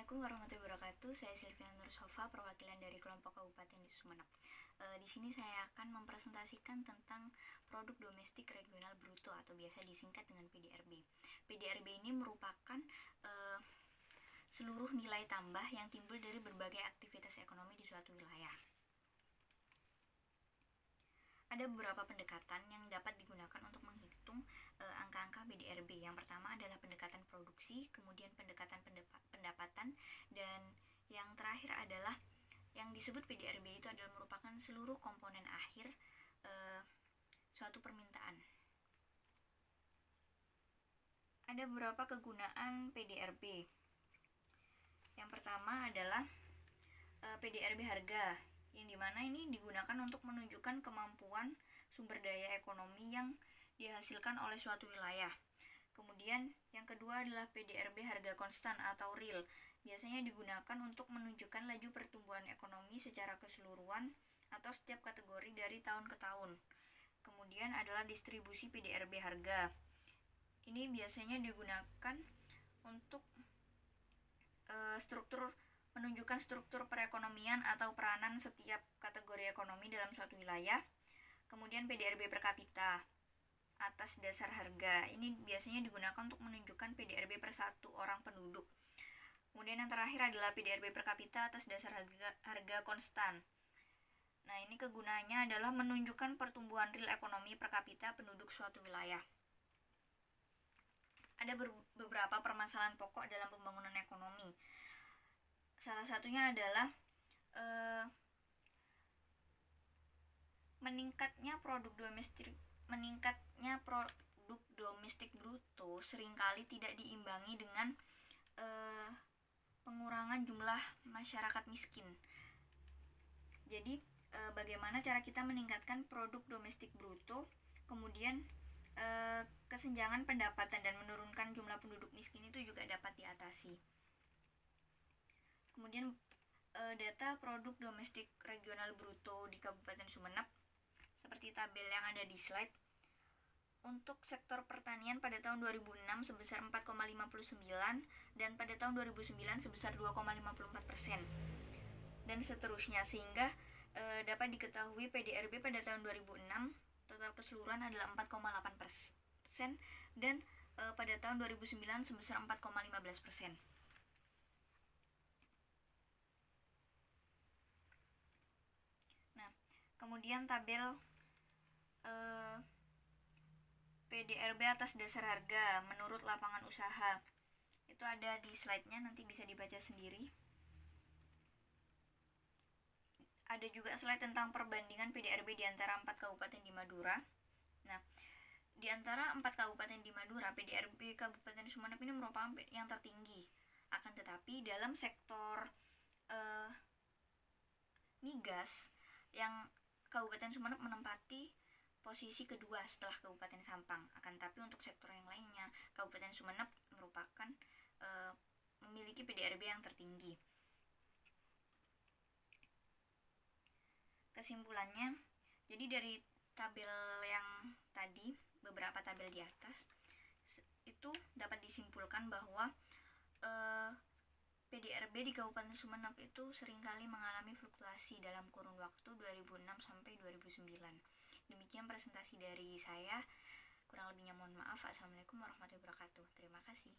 Assalamualaikum warahmatullahi wabarakatuh. Saya Silviana Nursofa, perwakilan dari kelompok Kabupaten di Sumeneb. Di sini saya akan mempresentasikan tentang produk domestik regional bruto atau biasa disingkat dengan PDRB. PDRB ini merupakan seluruh nilai tambah yang timbul dari berbagai aktivitas ekonomi di suatu wilayah. Ada beberapa pendekatan yang dapat digunakan untuk menghitung angka-angka PDRB. Yang pertama adalah pendekatan produksi, kemudian pendekatan pendapatan, dan yang terakhir adalah yang disebut PDRB itu adalah merupakan seluruh komponen akhir suatu permintaan. Ada beberapa kegunaan PDRB. Yang pertama adalah PDRB harga, yang dimana ini digunakan untuk menunjukkan kemampuan sumber daya ekonomi yang dihasilkan oleh suatu wilayah. Kemudian yang kedua adalah PDRB harga konstan atau real. Biasanya digunakan untuk menunjukkan laju pertumbuhan ekonomi secara keseluruhan atau setiap kategori dari tahun ke tahun. Kemudian adalah distribusi PDRB harga. Ini biasanya digunakan untuk menunjukkan struktur perekonomian atau peranan setiap kategori ekonomi dalam suatu wilayah. Kemudian PDRB per kapita atas dasar harga. Ini biasanya digunakan untuk menunjukkan PDRB per satu orang penduduk. Kemudian yang terakhir adalah PDRB per kapita atas dasar harga konstan. Nah, ini kegunaannya adalah menunjukkan pertumbuhan real ekonomi per kapita penduduk suatu wilayah. Ada beberapa permasalahan pokok dalam pembangunan ekonomi. Salah satunya adalah meningkatnya produk domestik bruto seringkali tidak diimbangi dengan pengurangan jumlah masyarakat miskin. Jadi bagaimana cara kita meningkatkan produk domestik bruto, kemudian kesenjangan pendapatan dan menurunkan jumlah penduduk miskin itu juga dapat diatasi. Kemudian data produk domestik regional bruto di Kabupaten Sumeneb seperti tabel yang ada di slide. Untuk sektor pertanian pada tahun 2006 sebesar 4,59 dan pada tahun 2009 sebesar 2,54% dan seterusnya, sehingga dapat diketahui PDRB pada tahun 2006 total keseluruhan adalah 4,8% dan pada tahun 2009 sebesar 4,15%. Kemudian tabel PDRB atas dasar harga menurut lapangan usaha itu ada di slide-nya, nanti bisa dibaca sendiri. Ada juga slide tentang perbandingan PDRB di antara 4 kabupaten di Madura. Nah, di antara 4 kabupaten di Madura, PDRB Kabupaten Sumeneb ini merupakan yang tertinggi. Akan tetapi dalam sektor migas, yang Kabupaten Sumeneb menempati posisi kedua setelah Kabupaten Sampang. Akan tetapi untuk sektor yang lainnya, Kabupaten Sumeneb merupakan memiliki PDRB yang tertinggi. Kesimpulannya, jadi dari tabel yang tadi, beberapa tabel di atas, itu dapat disimpulkan bahwa PDRB di Kabupaten Sumeneb itu seringkali mengalami fluktuasi dalam kurun waktu 2006 sampai 2009. Demikian presentasi dari saya. Kurang lebihnya mohon maaf. Assalamualaikum warahmatullahi wabarakatuh. Terima kasih.